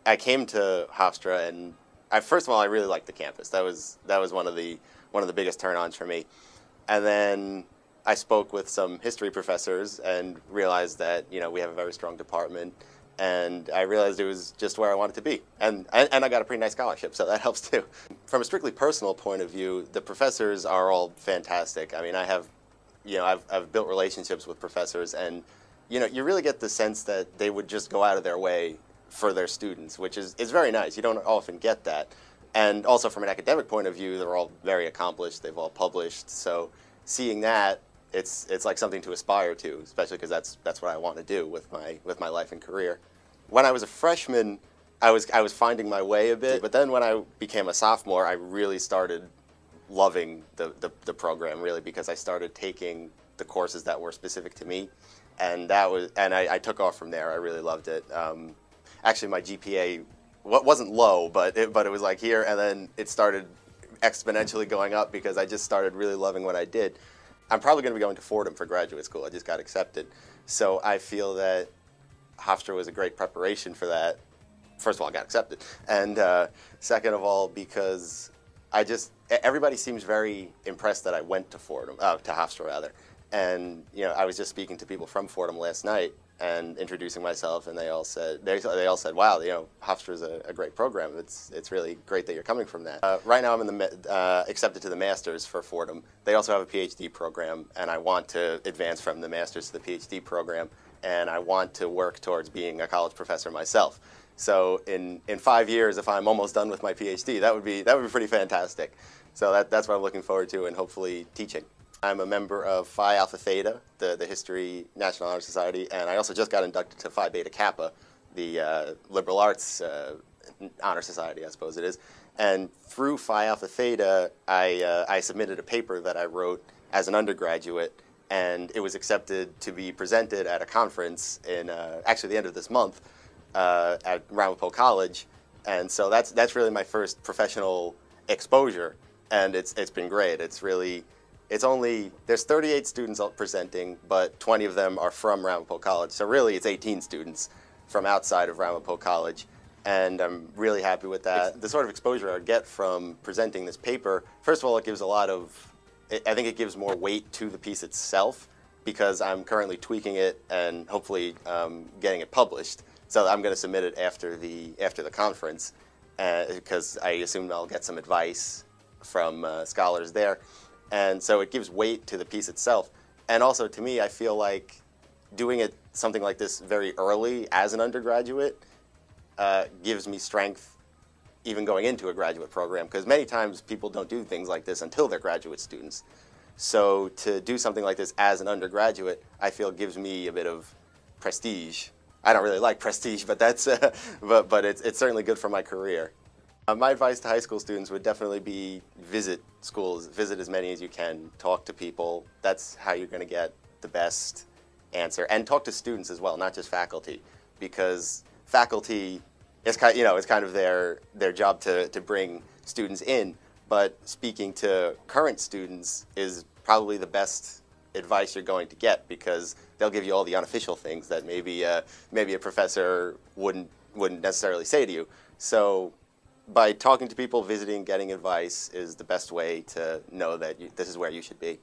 I came to Hofstra, and first of all, I really liked the campus. That was one of the biggest turn-ons for me. And then I spoke with some history professors and realized that we have a very strong department, and I realized it was just where I wanted to be. And I got a pretty nice scholarship, so that helps too. From a strictly personal point of view, the professors are all fantastic. I mean, I've built relationships with professors, and you really get the sense that they would just go out of their way for their students, which is very nice. You don't often get that. And also from an academic point of view, they're all very accomplished. They've all published. So seeing that, it's like something to aspire to, especially because that's what I want to do with my life and career. When I was a freshman, I was finding my way a bit, but then when I became a sophomore, I really started loving the program, really, because I started taking the courses that were specific to me, and I took off from there. I really loved it. Actually, my GPA wasn't low, but it was like here, and then it started exponentially going up because I just started really loving what I did. I'm probably going to be going to Fordham for graduate school. I just got accepted. So I feel that Hofstra was a great preparation for that. First of all, I got accepted. And second of all, because everybody seems very impressed that I went to to Hofstra rather. And I was just speaking to people from Fordham last night and introducing myself, and they all said, wow, Hofstra is a great program. It's really great that you're coming from that. Right now I'm accepted to the Masters for Fordham. They also have a PhD program, and I want to advance from the Masters to the PhD program, and I want to work towards being a college professor myself. So in 5 years, if I'm almost done with my PhD, that would be pretty fantastic. So that's what I'm looking forward to, and hopefully teaching. I'm a member of Phi Alpha Theta, the History National Honor Society, and I also just got inducted to Phi Beta Kappa, the Liberal Arts Honor Society, I suppose it is. And through Phi Alpha Theta, I submitted a paper that I wrote as an undergraduate, and it was accepted to be presented at a conference in actually the end of this month at Ramapo College. And so that's really my first professional exposure, and it's been great. There's 38 students presenting, but 20 of them are from Ramapo College. So really, it's 18 students from outside of Ramapo College, and I'm really happy with that. The sort of exposure I get from presenting this paper, first of all, it gives I think it gives more weight to the piece itself, because I'm currently tweaking it and hopefully getting it published. So I'm going to submit it after the conference, because I assume I'll get some advice from scholars there. And so it gives weight to the piece itself. And also, to me, I feel like doing something like this very early as an undergraduate gives me strength even going into a graduate program, because many times people don't do things like this until they're graduate students. So to do something like this as an undergraduate, I feel gives me a bit of prestige. I don't really like prestige, but but it's certainly good for my career. My advice to high school students would definitely be visit schools, visit as many as you can, talk to people. That's how you're going to get the best answer. And talk to students as well, not just faculty, because faculty is it's kind of their job to bring students in, but speaking to current students is probably the best advice you're going to get, because they'll give you all the unofficial things that maybe a professor wouldn't necessarily say to you. So by talking to people, visiting, getting advice is the best way to know that this is where you should be.